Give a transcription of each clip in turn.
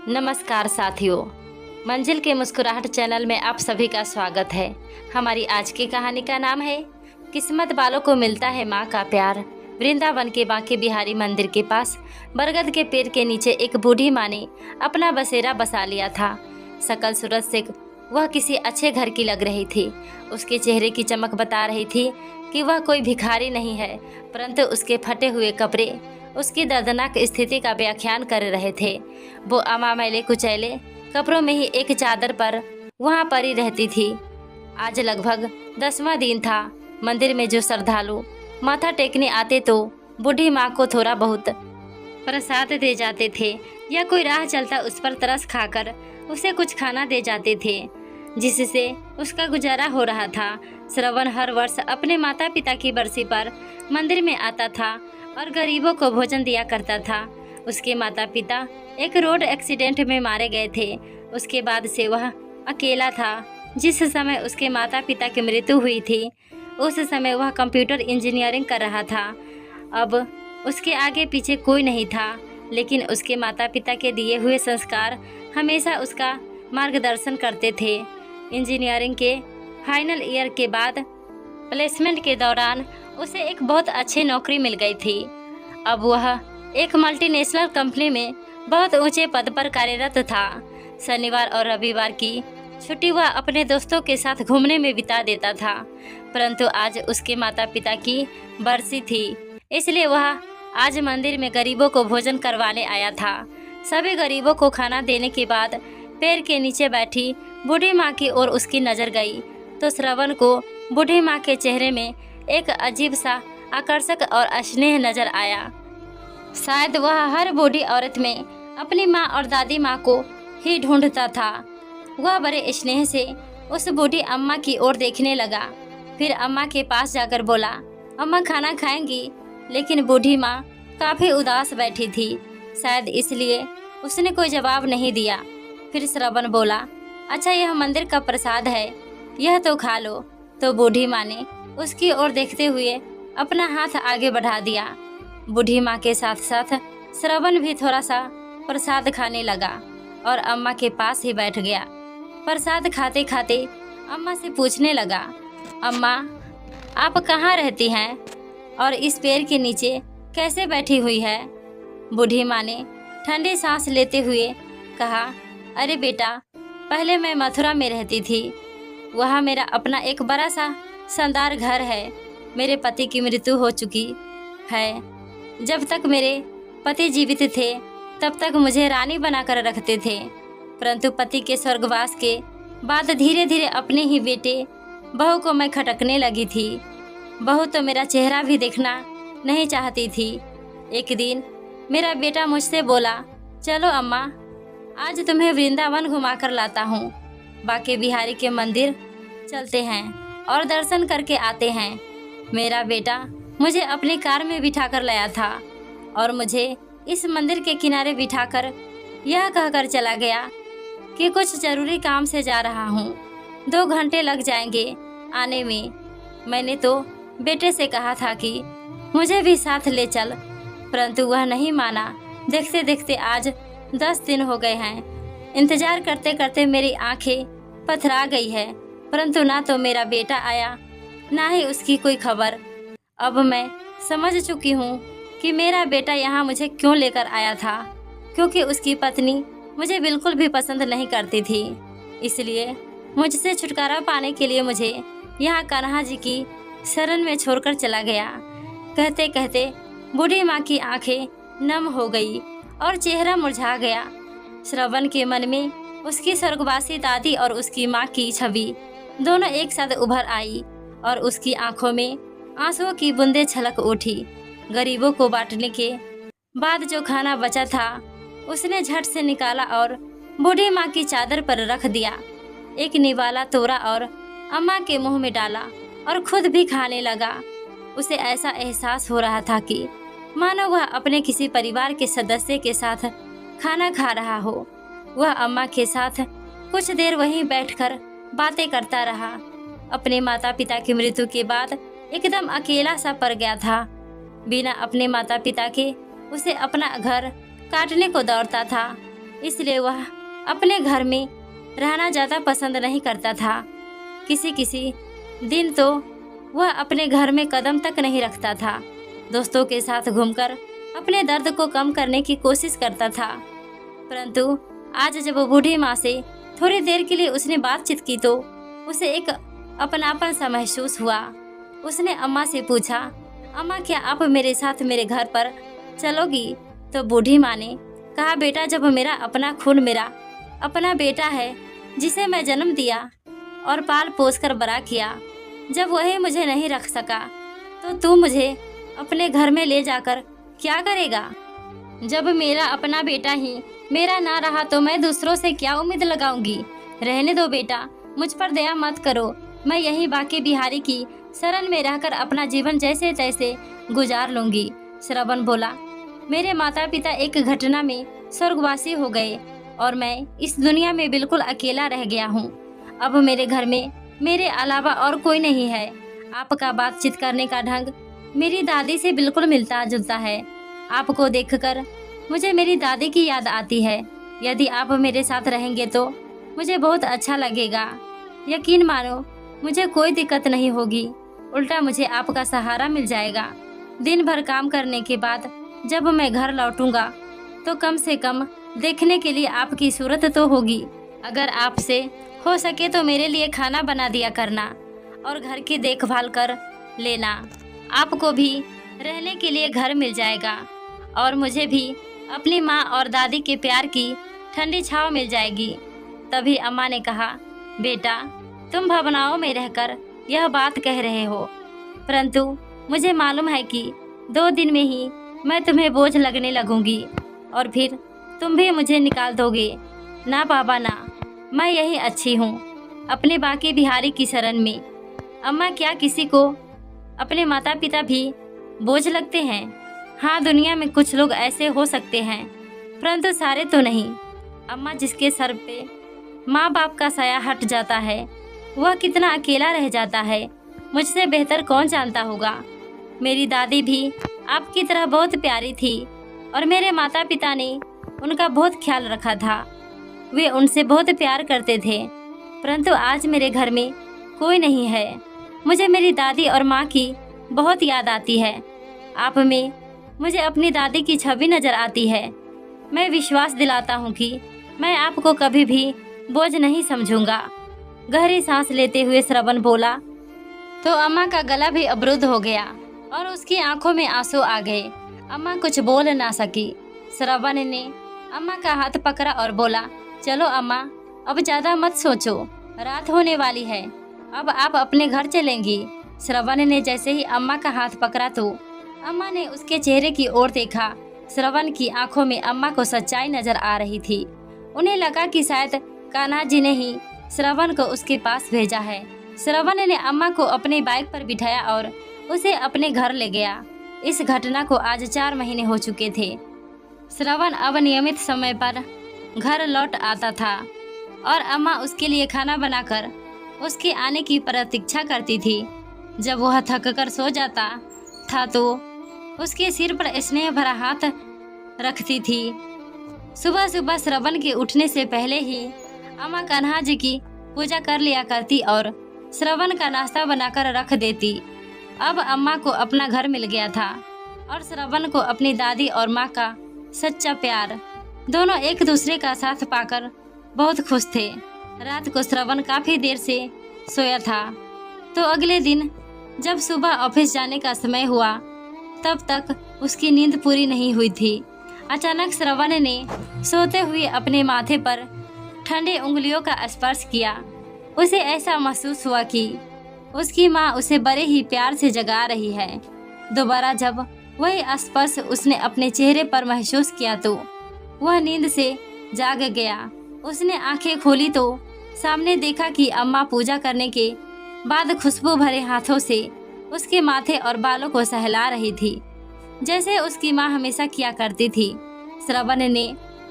नमस्कार साथियों, मंजिल के मुस्कुराहट चैनल में आप सभी का स्वागत है। हमारी आज की कहानी का नाम है किस्मत वालों को मिलता है माँ का प्यार। वृंदावन के बांके बिहारी मंदिर के पास बरगद के पेड़ के नीचे एक बूढ़ी माँ ने अपना बसेरा बसा लिया था। शकल सूरत से वह किसी अच्छे घर की लग रही थी। उसके चेहरे की चमक बता रही थी कि वह कोई भिखारी नहीं है, परंतु उसके फटे हुए कपड़े उसकी दर्दनाक स्थिति का व्याख्यान कर रहे थे। वो अमा मैले कुचैले कपड़ों में ही एक चादर पर वहाँ पड़ी रहती थी। आज लगभग 10वां दिन था। मंदिर में जो श्रद्धालु माथा टेकने आते तो बूढ़ी माँ को थोड़ा बहुत प्रसाद दे जाते थे या कोई राह चलता उस पर तरस खाकर उसे कुछ खाना दे जाते थे, जिससे उसका गुजारा हो रहा था। श्रवण हर वर्ष अपने माता पिता की बरसी पर मंदिर में आता था और गरीबों को भोजन दिया करता था। उसके माता पिता एक रोड एक्सीडेंट में मारे गए थे। उसके बाद से वह अकेला था। जिस समय उसके माता पिता की मृत्यु हुई थी उस समय वह कंप्यूटर इंजीनियरिंग कर रहा था। अब उसके आगे पीछे कोई नहीं था, लेकिन उसके माता पिता के दिए हुए संस्कार हमेशा उसका मार्गदर्शन करते थे। इंजीनियरिंग के फाइनल ईयर के बाद प्लेसमेंट के दौरान उसे एक बहुत अच्छी नौकरी मिल गई थी। अब वह एक मल्टीनेशनल कंपनी में बहुत ऊंचे पद पर कार्यरत था। शनिवार और रविवार की छुट्टी वह अपने दोस्तों के साथ घूमने में बिता देता था, परंतु आज उसके माता पिता की बरसी थी, इसलिए वह आज मंदिर में गरीबों को भोजन करवाने आया था। सभी गरीबों को खाना देने के बाद पेड़ के नीचे बैठी बूढ़ी माँ की ओर उसकी नज़र गई तो श्रवण को बूढ़ी माँ के चेहरे में एक अजीब सा आकर्षक और स्नेह नजर आया। शायद वह हर बूढ़ी औरत में अपनी माँ और दादी माँ को ही ढूंढता था। वह बड़े स्नेह से उस बूढ़ी अम्मा की ओर देखने लगा, फिर अम्मा के पास जाकर बोला, अम्मा खाना खाएंगी? लेकिन बूढ़ी माँ काफ़ी उदास बैठी थी, शायद इसलिए उसने कोई जवाब नहीं दिया। फिर श्रवण बोला, अच्छा यह मंदिर का प्रसाद है, यह तो खा लो। तो बूढ़ी माँ ने उसकी ओर देखते हुए अपना हाथ आगे बढ़ा दिया। बूढ़ी माँ के साथ साथ श्रवण भी थोड़ा सा प्रसाद खाने लगा और अम्मा के पास ही बैठ गया। प्रसाद खाते खाते अम्मा से पूछने लगा, अम्मा आप कहाँ रहती हैं और इस पेड़ के नीचे कैसे बैठी हुई है? बूढ़ी माँ ने ठंडी सांस लेते हुए कहा, अरे बेटा, पहले मैं मथुरा में रहती थी। वहाँ मेरा अपना एक बड़ा सा शानदार घर है। मेरे पति की मृत्यु हो चुकी है। जब तक मेरे पति जीवित थे तब तक मुझे रानी बनाकर रखते थे, परंतु पति के स्वर्गवास के बाद धीरे धीरे अपने ही बेटे बहू को मैं खटकने लगी थी। बहू तो मेरा चेहरा भी देखना नहीं चाहती थी। एक दिन मेरा बेटा मुझसे बोला, चलो अम्मा, आज तुम्हें वृंदावन घुमाकर लाता हूँ। बांके बिहारी के मंदिर चलते हैं और दर्शन करके आते हैं। मेरा बेटा मुझे अपनी कार में बिठाकर लाया था और मुझे इस मंदिर के किनारे बिठाकर यह कहकर चला गया कि कुछ जरूरी काम से जा रहा हूँ, 2 घंटे लग जाएंगे आने में। मैंने तो बेटे से कहा था कि मुझे भी साथ ले चल, परंतु वह नहीं माना। देखते देखते आज 10 दिन हो गए हैं। इंतजार करते करते मेरी आंखें पथरा गई है, परंतु ना तो मेरा बेटा आया ना ही उसकी कोई खबर। अब मैं समझ चुकी हूँ कि मेरा बेटा यहाँ मुझे क्यों लेकर आया था, क्योंकि उसकी पत्नी मुझे बिल्कुल भी पसंद नहीं करती थी। इसलिए मुझसे छुटकारा पाने के लिए मुझे यहाँ कान्हा जी की शरण में छोड़कर चला गया। कहते कहते बूढ़ी माँ की आंखें नम हो गई और चेहरा मुरझा गया। श्रवण के मन में उसकी स्वर्गवासी दादी और उसकी माँ की छवि दोनों एक साथ उभर आई और उसकी आंखों में आंसुओं की बूंदें छलक उठी। गरीबों को बांटने के बाद जो खाना बचा था उसने झट से निकाला और बूढ़ी माँ की चादर पर रख दिया। एक निवाला तोड़ा और अम्मा के मुंह में डाला और खुद भी खाने लगा। उसे ऐसा एहसास हो रहा था कि मानो वह अपने किसी परिवार के सदस्य के साथ खाना खा रहा हो। वह अम्मा के साथ कुछ देर वहीं बैठकर बातें करता रहा। अपने माता पिता की मृत्यु के बाद एकदम अकेला सा पड़ गया था। बिना अपने माता पिता के उसे अपना घर काटने को दौड़ता था। इसलिए वह अपने घर में रहना ज़्यादा पसंद नहीं करता था। किसी किसी दिन तो वह अपने घर में कदम तक नहीं रखता था। दोस्तों के साथ घूमकर अपने दर्द को कम करने की कोशिश करता था। परंतु आज जब बूढ़ी माँ से थोड़ी देर के लिए उसने बातचीत की तो उसे एक अपनापन सा महसूस हुआ। उसने अम्मा से पूछा, अम्मा क्या आप मेरे साथ मेरे घर पर चलोगी? तो बूढ़ी माँ ने कहा, बेटा जब मेरा अपना खून मेरा अपना बेटा है जिसे मैं जन्म दिया और पाल पोस कर बड़ा किया, जब वही मुझे नहीं रख सका तो तू मुझे अपने घर में ले जाकर क्या करेगा? जब मेरा अपना बेटा ही मेरा ना रहा तो मैं दूसरों से क्या उम्मीद लगाऊंगी? रहने दो बेटा, मुझ पर दया मत करो। मैं यहीं बांके बिहारी की शरण में रहकर अपना जीवन जैसे तैसे गुजार लूंगी। श्रवण बोला, मेरे माता पिता एक घटना में स्वर्गवासी हो गए और मैं इस दुनिया में बिल्कुल अकेला रह गया हूँ। अब मेरे घर में मेरे अलावा और कोई नहीं है। आपका बातचीत करने का ढंग मेरी दादी से बिल्कुल मिलता जुलता है। आपको देखकर मुझे मेरी दादी की याद आती है। यदि आप मेरे साथ रहेंगे तो मुझे बहुत अच्छा लगेगा। यकीन मानो मुझे कोई दिक्कत नहीं होगी, उल्टा मुझे आपका सहारा मिल जाएगा। दिन भर काम करने के बाद जब मैं घर लौटूंगा तो कम से कम देखने के लिए आपकी सूरत तो होगी। अगर आपसे हो सके तो मेरे लिए खाना बना दिया करना और घर की देखभाल कर लेना। आपको भी रहने के लिए घर मिल जाएगा और मुझे भी अपनी माँ और दादी के प्यार की ठंडी छांव मिल जाएगी। तभी अम्मा ने कहा, बेटा तुम भावनाओं में रहकर यह बात कह रहे हो, परंतु मुझे मालूम है कि 2 दिन में ही मैं तुम्हें बोझ लगने लगूंगी और फिर तुम भी मुझे निकाल दोगे। ना बाबा ना, मैं यही अच्छी हूँ अपने बांके बिहारी की शरण में। अम्मा क्या किसी को अपने माता पिता भी बोझ लगते हैं? हाँ, दुनिया में कुछ लोग ऐसे हो सकते हैं, परंतु सारे तो नहीं। अम्मा, जिसके सर पे माँ बाप का साया हट जाता है वह कितना अकेला रह जाता है, मुझसे बेहतर कौन जानता होगा। मेरी दादी भी आपकी तरह बहुत प्यारी थी और मेरे माता पिता ने उनका बहुत ख्याल रखा था। वे उनसे बहुत प्यार करते थे, परंतु आज मेरे घर में कोई नहीं है। मुझे मेरी दादी और माँ की बहुत याद आती है। आप में मुझे अपनी दादी की छवि नज़र आती है। मैं विश्वास दिलाता हूँ कि मैं आपको कभी भी बोझ नहीं समझूंगा। गहरी सांस लेते हुए श्रवण बोला तो अम्मा का गला भी अवरुद्ध हो गया और उसकी आंखों में आंसू आ गए। अम्मा कुछ बोल ना सकी। श्रवण ने अम्मा का हाथ पकड़ा और बोला, चलो अम्मा, अब ज़्यादा मत सोचो, रात होने वाली है, अब आप अपने घर चलेंगी। श्रवण ने जैसे ही अम्मा का हाथ पकड़ा तो अम्मा ने उसके चेहरे की ओर देखा। श्रवण की आंखों में अम्मा को सच्चाई नजर आ रही थी। उन्हें लगा कि शायद कान्हा जी ने ही श्रवण को उसके पास भेजा है। श्रवण ने अम्मा को अपनी बाइक पर बिठाया और उसे अपने घर ले गया। इस घटना को आज 4 महीने हो चुके थे। श्रवण अब नियमित समय पर घर लौट आता था और अम्मा उसके लिए खाना बनाकर उसके आने की प्रतीक्षा करती थी। जब वह थक कर सो जाता था तो उसके सिर पर स्नेह भरा हाथ रखती थी। सुबह सुबह श्रवण के उठने से पहले ही अम्मा कान्हा जी की पूजा कर लिया करती और श्रवण का नाश्ता बनाकर रख देती। अब अम्मा को अपना घर मिल गया था और श्रवण को अपनी दादी और माँ का सच्चा प्यार। दोनों एक दूसरे का साथ पाकर बहुत खुश थे। रात को श्रवण काफ़ी देर से सोया था तो अगले दिन जब सुबह ऑफिस जाने का समय हुआ तब तक उसकी नींद पूरी नहीं हुई थी। अचानक श्रवण ने सोते हुए अपने माथे पर ठंडी उंगलियों का स्पर्श किया। उसे ऐसा महसूस हुआ कि उसकी माँ उसे बड़े ही प्यार से जगा रही है। दोबारा जब वही स्पर्श उसने अपने चेहरे पर महसूस किया तो वह नींद से जाग गया। उसने आंखें खोली तो सामने देखा कि अम्मा पूजा करने के बाद खुशबू भरे हाथों से उसके माथे और बालों को सहला रही थी, जैसे उसकी माँ हमेशा किया करती थी। श्रवण ने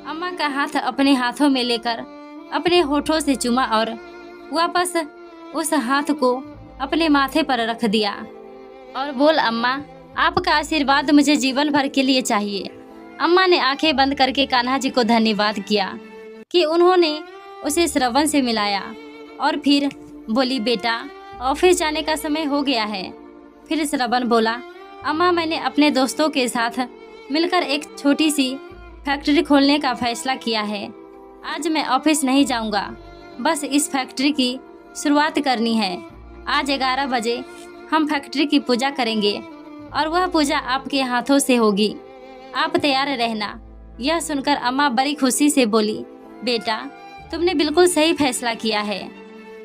अम्मा का हाथ अपने हाथों में लेकर अपने होठों से चूमा और वापस उस हाथ को अपने माथे पर रख दिया और बोल, अम्मा आपका आशीर्वाद मुझे जीवन भर के लिए चाहिए। अम्मा ने आंखें बंद करके कान्हा जी को धन्यवाद किया। कि उन्होंने उसे श्रवण से मिलाया और फिर बोली, बेटा ऑफिस जाने का समय हो गया है। फिर श्रवण बोला, अम्मा मैंने अपने दोस्तों के साथ मिलकर एक छोटी सी फैक्ट्री खोलने का फैसला किया है। आज मैं ऑफिस नहीं जाऊंगा, बस इस फैक्ट्री की शुरुआत करनी है। आज 11 बजे हम फैक्ट्री की पूजा करेंगे और वह पूजा आपके हाथों से होगी। आप तैयार रहना। यह सुनकर अम्मा बड़ी खुशी से बोली, बेटा तुमने बिल्कुल सही फैसला किया है।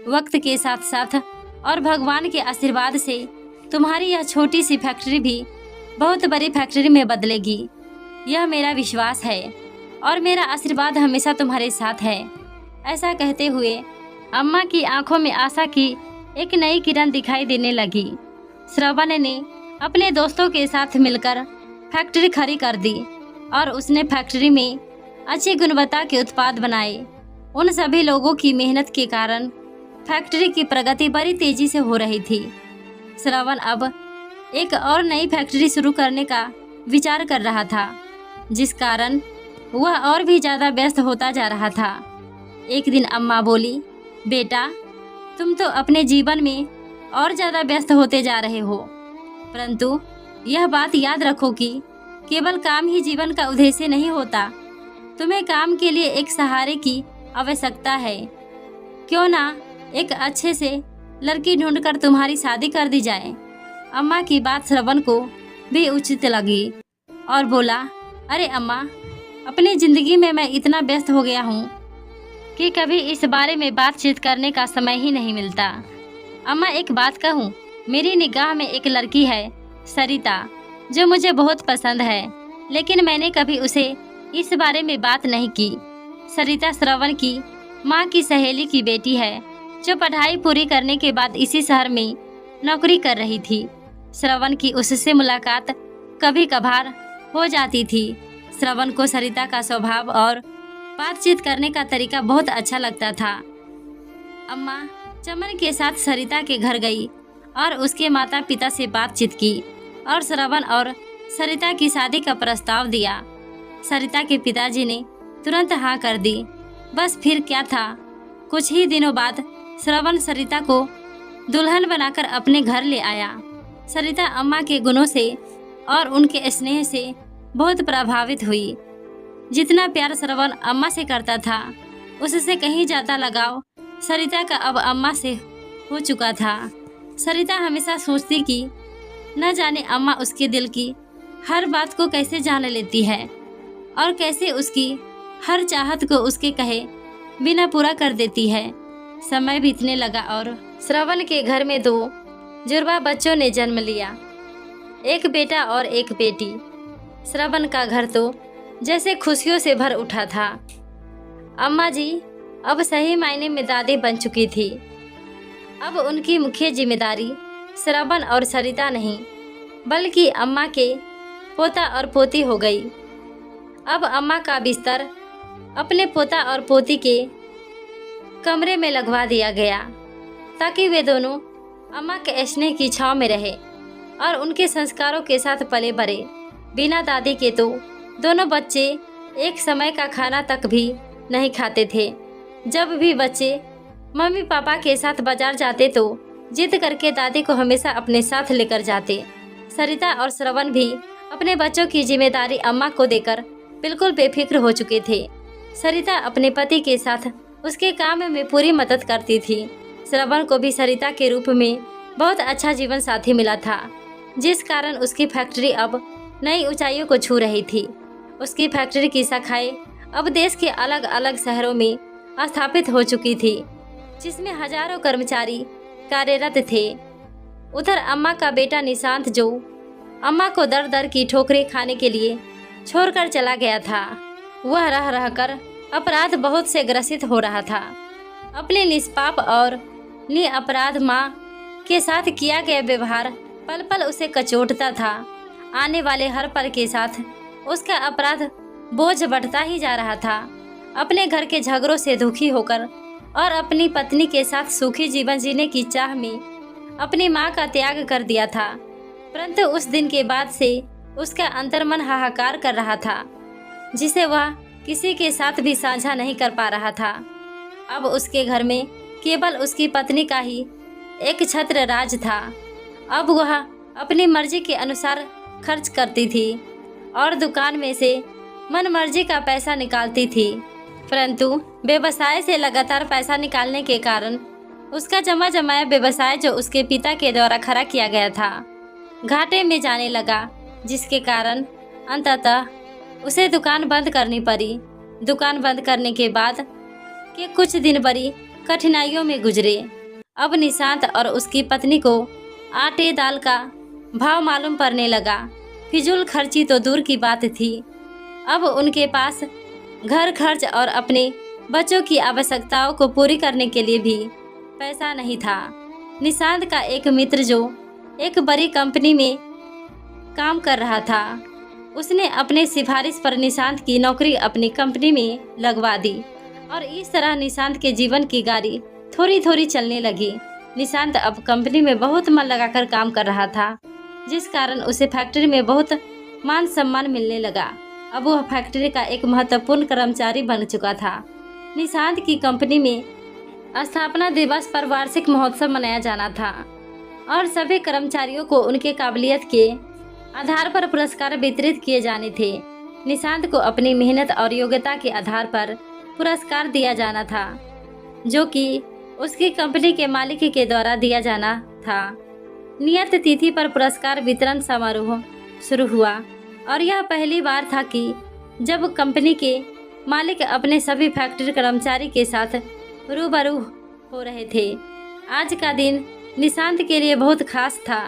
वक्त के साथ साथ और भगवान के आशीर्वाद से तुम्हारी यह छोटी सी फैक्ट्री भी बहुत बड़ी फैक्ट्री में बदलेगी। यह मेरा विश्वास है और मेरा आशीर्वाद हमेशा तुम्हारे साथ है। ऐसा कहते हुए अम्मा की आंखों में आशा की एक नई किरण दिखाई देने लगी। श्रवण ने अपने दोस्तों के साथ मिलकर फैक्ट्री खड़ी कर दी और उसने फैक्ट्री में अच्छी गुणवत्ता के उत्पाद बनाए। उन सभी लोगों की मेहनत के कारण फैक्ट्री की प्रगति बड़ी तेजी से हो रही थी। श्रवण अब एक और नई फैक्ट्री शुरू करने का विचार कर रहा था, जिस कारण वह और भी ज़्यादा व्यस्त होता जा रहा था। एक दिन अम्मा बोली, बेटा तुम तो अपने जीवन में और ज़्यादा व्यस्त होते जा रहे हो, परंतु यह बात याद रखो कि केवल काम ही जीवन का उद्देश्य नहीं होता। तुम्हें काम के लिए एक सहारे की आवश्यकता है। क्यों ना एक अच्छे से लड़की ढूंढकर तुम्हारी शादी कर दी जाए। अम्मा की बात श्रवण को भी उचित लगी और बोला, अरे अम्मा, अपनी ज़िंदगी में मैं इतना व्यस्त हो गया हूँ कि कभी इस बारे में बातचीत करने का समय ही नहीं मिलता। अम्मा एक बात कहूँ, मेरी निगाह में एक लड़की है सरिता, जो मुझे बहुत पसंद है, लेकिन मैंने कभी उसे इस बारे में बात नहीं की। सरिता श्रवण की माँ की सहेली की बेटी है, जो पढ़ाई पूरी करने के बाद इसी शहर में नौकरी कर रही थी। श्रवण की उससे मुलाकात कभी कभार हो जाती थी। श्रवण को सरिता का स्वभाव और बातचीत करने का तरीका बहुत अच्छा लगता था। अम्मा चमन के साथ सरिता के घर गई और उसके माता पिता से बातचीत की और श्रवण और सरिता की शादी का प्रस्ताव दिया। सरिता के पिताजी ने तुरंत हाँ कर दी। बस फिर क्या था, कुछ ही दिनों बाद श्रवण सरिता को दुल्हन बनाकर अपने घर ले आया। सरिता अम्मा के गुणों से और उनके स्नेह से बहुत प्रभावित हुई। जितना प्यार श्रवण अम्मा से करता था, उससे कहीं ज़्यादा लगाव सरिता का अब अम्मा से हो चुका था। सरिता हमेशा सोचती कि न जाने अम्मा उसके दिल की हर बात को कैसे जान लेती है और कैसे उसकी हर चाहत को उसके कहे बिना पूरा कर देती है। समय बीतने लगा और श्रवण के घर में 2 जुड़वा बच्चों ने जन्म लिया, एक बेटा और एक बेटी। श्रवण का घर तो जैसे खुशियों से भर उठा था। अम्मा जी अब सही मायने में दादी बन चुकी थी। अब उनकी मुख्य जिम्मेदारी श्रवण और सरिता नहीं, बल्कि अम्मा के पोता और पोती हो गई। अब अम्मा का बिस्तर अपने पोता और पोती के कमरे में लगवा दिया गया, ताकि वे दोनों अम्मा के स्नेह की छांव में रहे और उनके संस्कारों के साथ पले बढ़े। बिना दादी के तो दोनों बच्चे एक समय का खाना तक भी नहीं खाते थे। जब भी बच्चे मम्मी पापा के साथ बाजार जाते तो जिद करके दादी को हमेशा अपने साथ लेकर जाते। सरिता और श्रवण भी अपने बच्चों की जिम्मेदारी अम्मा को देकर बिल्कुल बेफिक्र हो चुके थे। सरिता अपने पति के साथ उसके काम में पूरी मदद करती थी। श्रवण को भी सरिता के रूप में बहुत अच्छा जीवन साथी मिला था, जिस कारण उसकी फैक्ट्री अब नई ऊंचाइयों को छू रही थी। उसकी फैक्ट्री की शाखाएं अब देश के अलग अलग शहरों में स्थापित हो चुकी थी, जिसमें हजारों कर्मचारी कार्यरत थे। उधर अम्मा का बेटा निशांत, जो अम्मा को दर दर की ठोकरें खाने के लिए छोड़कर चला गया था, वह रह रहकर अपराध बहुत से ग्रसित हो रहा था। अपने निष्पाप और निरपराध माँ के साथ किया गया व्यवहार पल पल उसे कचोटता था। आने वाले हर पल के साथ उसका अपराध बोझ बढ़ता ही जा रहा था। अपने घर के झगड़ों से दुखी होकर और अपनी पत्नी के साथ सुखी जीवन जीने की चाह में अपनी माँ का त्याग कर दिया था, परंतु उस दिन के बाद से उसका अंतर्मन हाहाकार कर रहा था, जिसे वह किसी के साथ भी साझा नहीं कर पा रहा था। अब उसके घर में केवल उसकी पत्नी का ही एक छत्र राज था। अब वह अपनी मर्जी के अनुसार खर्च करती थी और दुकान में से मन मर्जी का पैसा निकालती थी, परंतु व्यवसाय से लगातार पैसा निकालने के कारण उसका जमा जमाया व्यवसाय जो उसके पिता के द्वारा खड़ा किया गया था घाटे में जाने लगा, जिसके कारण अंततः उसे दुकान बंद करनी पड़ी। दुकान बंद करने के बाद के कुछ दिन बड़ी कठिनाइयों में गुजरे। अब निशांत और उसकी पत्नी को आटे दाल का भाव मालूम पड़ने लगा। फिजूल खर्ची तो दूर की बात थी, अब उनके पास घर खर्च और अपने बच्चों की आवश्यकताओं को पूरी करने के लिए भी पैसा नहीं था। निशांत का एक मित्र जो एक बड़ी कंपनी में काम कर रहा था, उसने अपने सिफारिश पर निशांत की नौकरी अपनी कंपनी में लगवा दी और इस तरह निशांत के जीवन की गाड़ी थोड़ी थोड़ी चलने लगी। निशांत अब कंपनी में बहुत मन लगाकर काम कर रहा था, जिस कारण उसे फैक्ट्री में बहुत मान सम्मान मिलने लगा। अब वह फैक्ट्री का एक महत्वपूर्ण कर्मचारी बन चुका था। निशांत की कंपनी में स्थापना दिवस पर वार्षिक महोत्सव मनाया जाना था और सभी कर्मचारियों को उनके काबिलियत के आधार पर पुरस्कार वितरित किए जाने थे। निशांत को अपनी मेहनत और योग्यता के आधार पर पुरस्कार दिया जाना था, जो कि उसकी कंपनी के मालिक के द्वारा दिया जाना था। नियत तिथि पर पुरस्कार वितरण समारोह शुरू हुआ और यह पहली बार था कि जब कंपनी के मालिक अपने सभी फैक्ट्री कर्मचारी के साथ रूबरू हो रहे थे। आज का दिन निशांत के लिए बहुत खास था।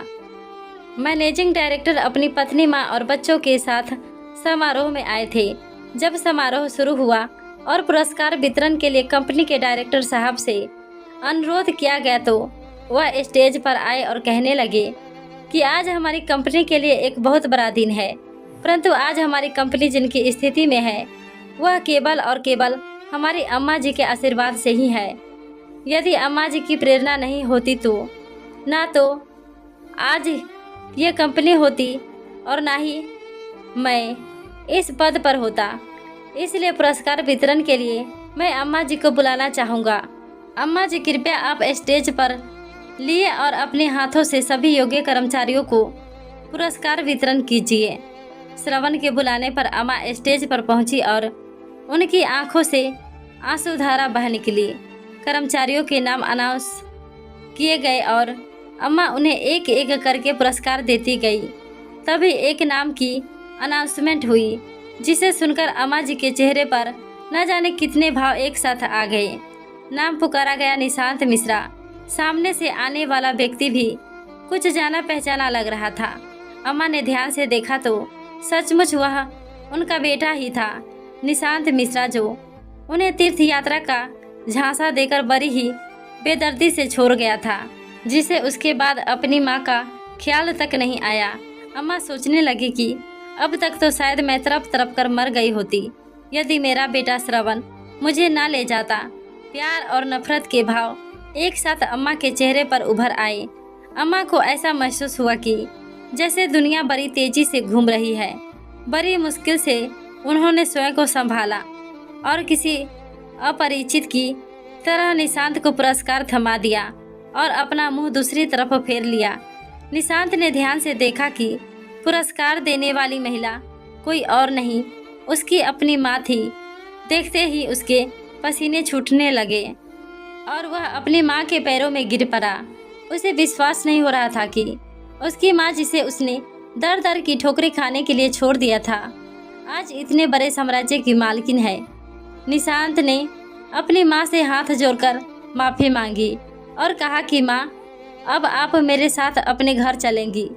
मैनेजिंग डायरेक्टर अपनी पत्नी, माँ और बच्चों के साथ समारोह में आए थे। जब समारोह शुरू हुआ और पुरस्कार वितरण के लिए कंपनी के डायरेक्टर साहब से अनुरोध किया गया तो वह स्टेज पर आए और कहने लगे कि आज हमारी कंपनी के लिए एक बहुत बड़ा दिन है, परंतु आज हमारी कंपनी जिनकी स्थिति में है वह केवल और केवल हमारी अम्मा जी के आशीर्वाद से ही है। यदि अम्मा जी की प्रेरणा नहीं होती तो ना तो आज ये कंपनी होती और ना ही मैं इस पद पर होता। इसलिए पुरस्कार वितरण के लिए मैं अम्मा जी को बुलाना चाहूँगा। अम्मा जी, कृपया आप स्टेज पर लिए और अपने हाथों से सभी योग्य कर्मचारियों को पुरस्कार वितरण कीजिए। श्रवण के बुलाने पर अम्मा स्टेज पर पहुंची और उनकी आंखों से आंसुधारा बह निकली। कर्मचारियों के नाम अनाउंस किए गए और अम्मा उन्हें एक एक करके पुरस्कार देती गई। तभी एक नाम की अनाउंसमेंट हुई, जिसे सुनकर अम्मा जी के चेहरे पर न जाने कितने भाव एक साथ आ गए। नाम पुकारा गया निशांत मिश्रा। सामने से आने वाला व्यक्ति भी कुछ जाना पहचाना लग रहा था। अम्मा ने ध्यान से देखा तो सचमुच वह उनका बेटा ही था, निशांत मिश्रा, जो उन्हें तीर्थ यात्रा का झांसा देकर बड़ी ही बेदर्दी से छोड़ गया था, जिसे उसके बाद अपनी माँ का ख्याल तक नहीं आया। अम्मा सोचने लगी कि अब तक तो शायद मैं तड़प तड़प कर मर गई होती यदि मेरा बेटा श्रवण मुझे ना ले जाता। प्यार और नफरत के भाव एक साथ अम्मा के चेहरे पर उभर आए। अम्मा को ऐसा महसूस हुआ कि जैसे दुनिया बड़ी तेजी से घूम रही है। बड़ी मुश्किल से उन्होंने स्वयं को संभाला और किसी अपरिचित की तरह निशांत को पुरस्कार थमा दिया और अपना मुंह दूसरी तरफ फेर लिया। निशांत ने ध्यान से देखा कि पुरस्कार देने वाली महिला कोई और नहीं, उसकी अपनी माँ थी। देखते ही उसके पसीने छूटने लगे और वह अपनी माँ के पैरों में गिर पड़ा। उसे विश्वास नहीं हो रहा था कि उसकी माँ, जिसे उसने दर दर की ठोकरें खाने के लिए छोड़ दिया था, आज इतने बड़े साम्राज्य की मालकिन है। निशांत ने अपनी माँ से हाथ जोड़कर माफ़ी मांगी और कहा कि माँ, अब आप मेरे साथ अपने घर चलेंगी।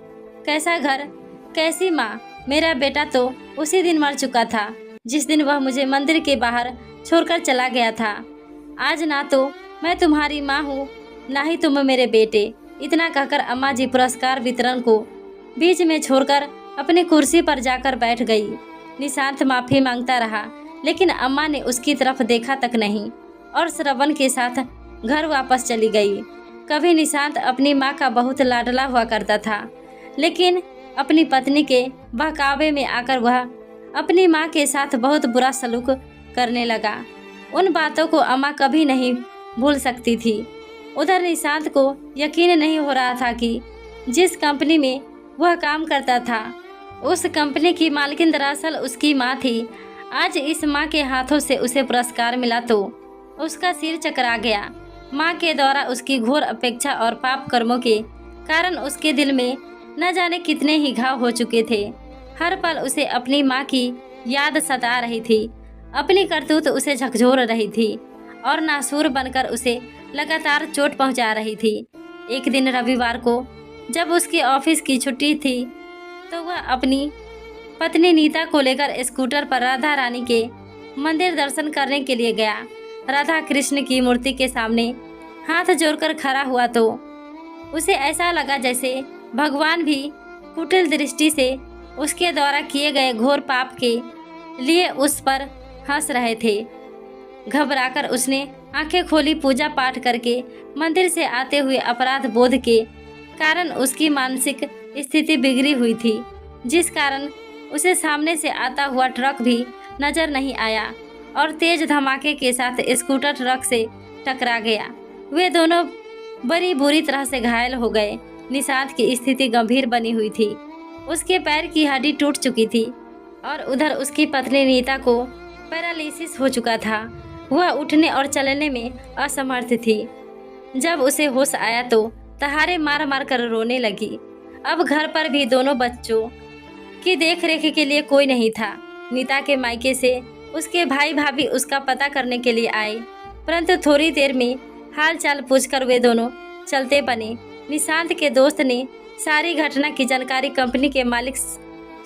कैसा घर, कैसी माँ? मेरा बेटा तो उसी दिन मर चुका था जिस दिन वह मुझे मंदिर के बाहर छोड़कर चला गया था। आज ना तो मैं तुम्हारी माँ हूँ, ना ही तुम मेरे बेटे। इतना कहकर अम्मा जी पुरस्कार वितरण को बीच में छोड़कर अपनी कुर्सी पर जाकर बैठ गई। निशांत माफ़ी मांगता रहा, लेकिन अम्मा ने उसकी तरफ देखा तक नहीं और श्रवण के साथ घर वापस चली गई। कभी निशांत अपनी माँ का बहुत लाडला हुआ करता था, लेकिन अपनी पत्नी के बहकावे में आकर वह अपनी माँ के साथ बहुत बुरा सलूक करने लगा। उन बातों को अम्मा कभी नहीं भूल सकती थी। उधर निशांत को यकीन नहीं हो रहा था कि जिस कंपनी में वह काम करता था उस कंपनी की मालकिन दरअसल उसकी माँ थी। आज इस माँ के हाथों से उसे पुरस्कार मिला तो उसका सिर चकरा गया। माँ के द्वारा उसकी घोर अपेक्षा और पाप कर्मों के कारण उसके दिल में न जाने कितने ही घाव हो चुके थे। हर पल उसे अपनी माँ की याद सता रही थी। अपनी करतूत उसे झकझोर रही थी और नासूर बनकर उसे लगातार चोट पहुंचा रही थी। एक दिन रविवार को जब उसकी ऑफिस की छुट्टी थी तो वह अपनी पत्नी नीता को लेकर स्कूटर पर राधा रानी के मंदिर दर्शन करने के लिए गया। राधा कृष्ण की मूर्ति के सामने हाथ जोड़कर खड़ा हुआ तो उसे ऐसा लगा जैसे भगवान भी कुटिल दृष्टि से उसके द्वारा किए गए घोर पाप के लिए उस पर हंस रहे थे। घबराकर उसने आंखें खोली। पूजा पाठ करके मंदिर से आते हुए अपराध बोध के कारण उसकी मानसिक स्थिति बिगड़ी हुई थी, जिस कारण उसे सामने से आता हुआ ट्रक भी नजर नहीं आया और तेज धमाके के साथ स्कूटर ट्रक से टकरा गया। वे दोनों बड़ी बुरी तरह से घायल हो गए। निशांत की स्थिति गंभीर बनी हुई थी। उसके पैर की हड्डी टूट चुकी थी और उधर उसकी पत्नी नीता को पैरालिसिस हो चुका था। वह उठने और चलने में असमर्थ थी। जब उसे होश आया तो तहारे मार मार कर रोने लगी। अब घर पर भी दोनों बच्चों की देखरेख के लिए कोई नहीं था। नीता के मायके से उसके भाई भाभी उसका पता करने के लिए आए, परंतु थोड़ी देर में हाल चाल पूछकर वे दोनों चलते बने। निशांत के दोस्त ने सारी घटना की जानकारी कंपनी के मालिक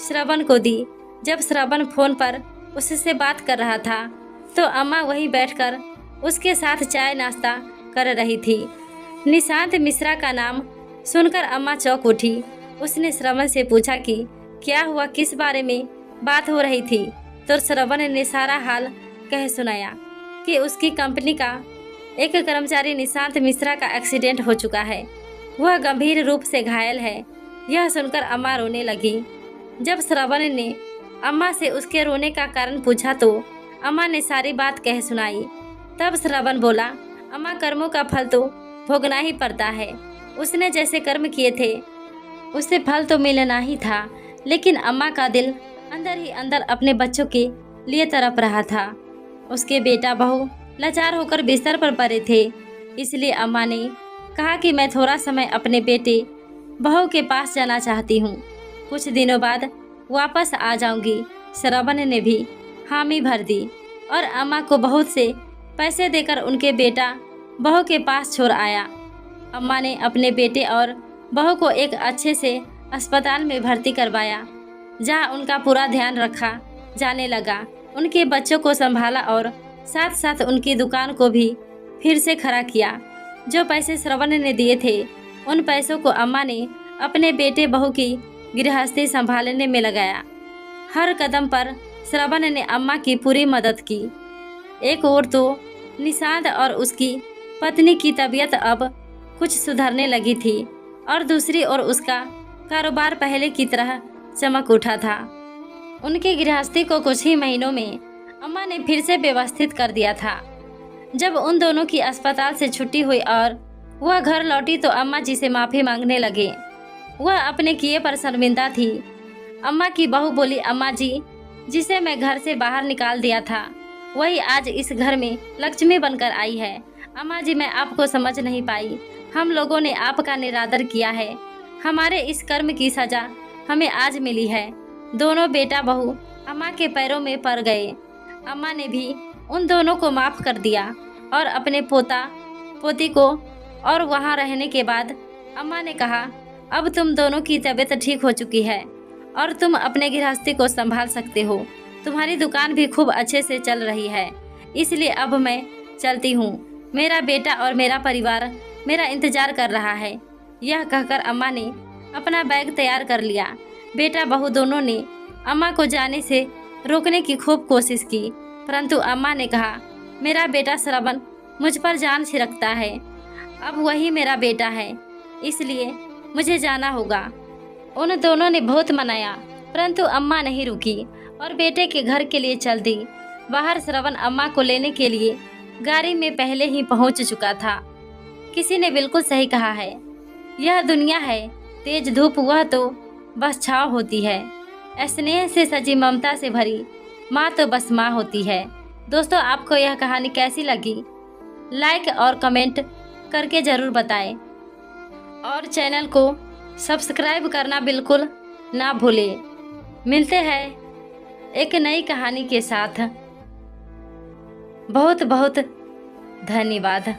श्रवण को दी। जब श्रवण फोन पर उससे बात कर रहा था तो अम्मा वहीं बैठकर उसके साथ चाय नाश्ता कर रही थी। निशांत मिश्रा का नाम सुनकर अम्मा चौंक उठी। उसने श्रवण से पूछा कि क्या हुआ, किस बारे में बात हो रही थी, तो श्रवण ने सारा हाल कह सुनाया कि उसकी कंपनी का एक कर्मचारी निशांत मिश्रा का एक्सीडेंट हो चुका है। वह गंभीर रूप से घायल है। यह सुनकर अम्मा रोने लगी। जब श्रवण ने अम्मा से उसके रोने का कारण पूछा तो अम्मा ने सारी बात कह सुनाई। तब श्रवण बोला, अम्मा, कर्मों का फल तो भोगना ही पड़ता है। उसने जैसे कर्म किए थे उसे फल तो मिलना ही था, लेकिन अम्मा का दिल अंदर ही अंदर अपने बच्चों के लिए तड़प रहा था। उसके बेटा बहू लाचार होकर बिस्तर पर पड़े थे, इसलिए अम्मा ने कहा कि मैं थोड़ा समय अपने बेटे बहू के पास जाना चाहती हूँ। कुछ दिनों बाद वापस आ जाऊंगी। श्रवण ने भी हामी भर दी और अम्मा को बहुत से पैसे देकर उनके बेटा बहू के पास छोड़ आया। अम्मा ने अपने बेटे और बहू को एक अच्छे से अस्पताल में भर्ती करवाया, जहां उनका पूरा ध्यान रखा जाने लगा। उनके बच्चों को संभाला और साथ साथ उनकी दुकान को भी फिर से खड़ा किया। जो पैसे श्रवण ने दिए थे उन पैसों को अम्मा ने अपने बेटे बहू की गृहस्थी संभालने में लगाया। हर कदम पर श्रवण ने अम्मा की पूरी मदद की। एक ओर तो निशांत और उसकी पत्नी की तबीयत अब कुछ सुधरने लगी थी और दूसरी ओर उसका कारोबार पहले की तरह चमक उठा था। उनकी गृहस्थी को कुछ ही महीनों में अम्मा ने फिर से व्यवस्थित कर दिया था। जब उन दोनों की अस्पताल से छुट्टी हुई और वह घर लौटी तो अम्मा जी से माफ़ी मांगने लगे। वह अपने किए पर शर्मिंदा थी। अम्मा की बहू बोली, अम्मा जी, जिसे मैं घर से बाहर निकाल दिया था वही आज इस घर में लक्ष्मी बनकर आई है। अम्मा जी, मैं आपको समझ नहीं पाई। हम लोगों ने आपका निरादर किया है। हमारे इस कर्म की सजा हमें आज मिली है। दोनों बेटा बहू अम्मा के पैरों में पड़ गए। अम्मा ने भी उन दोनों को माफ़ कर दिया और अपने पोता पोती को, और वहाँ रहने के बाद अम्मा ने कहा, अब तुम दोनों की तबीयत ठीक हो चुकी है और तुम अपने गृहस्थी को संभाल सकते हो। तुम्हारी दुकान भी खूब अच्छे से चल रही है, इसलिए अब मैं चलती हूँ। मेरा बेटा और मेरा परिवार मेरा इंतजार कर रहा है। यह कहकर अम्मा ने अपना बैग तैयार कर लिया। बेटा बहू दोनों ने अम्मा को जाने से रोकने की खूब कोशिश की, परंतु अम्मा ने कहा, मेरा बेटा श्रवण मुझ पर जान छिड़कता है। अब वही मेरा बेटा है, इसलिए मुझे जाना होगा। उन दोनों ने बहुत मनाया, परंतु अम्मा नहीं रुकी और बेटे के घर के लिए चल दी। बाहर श्रवण अम्मा को लेने के लिए गाड़ी में पहले ही पहुंच चुका था। किसी ने बिल्कुल सही कहा है, यह दुनिया है तेज धूप, वह तो बस छाँव होती है। स्नेह से सजी ममता से भरी माँ तो बस माँ होती है। दोस्तों, आपको यह कहानी कैसी लगी? लाइक और कमेंट करके ज़रूर बताएं और चैनल को सब्सक्राइब करना बिल्कुल ना भूलें। मिलते हैं एक नई कहानी के साथ। बहुत बहुत धन्यवाद।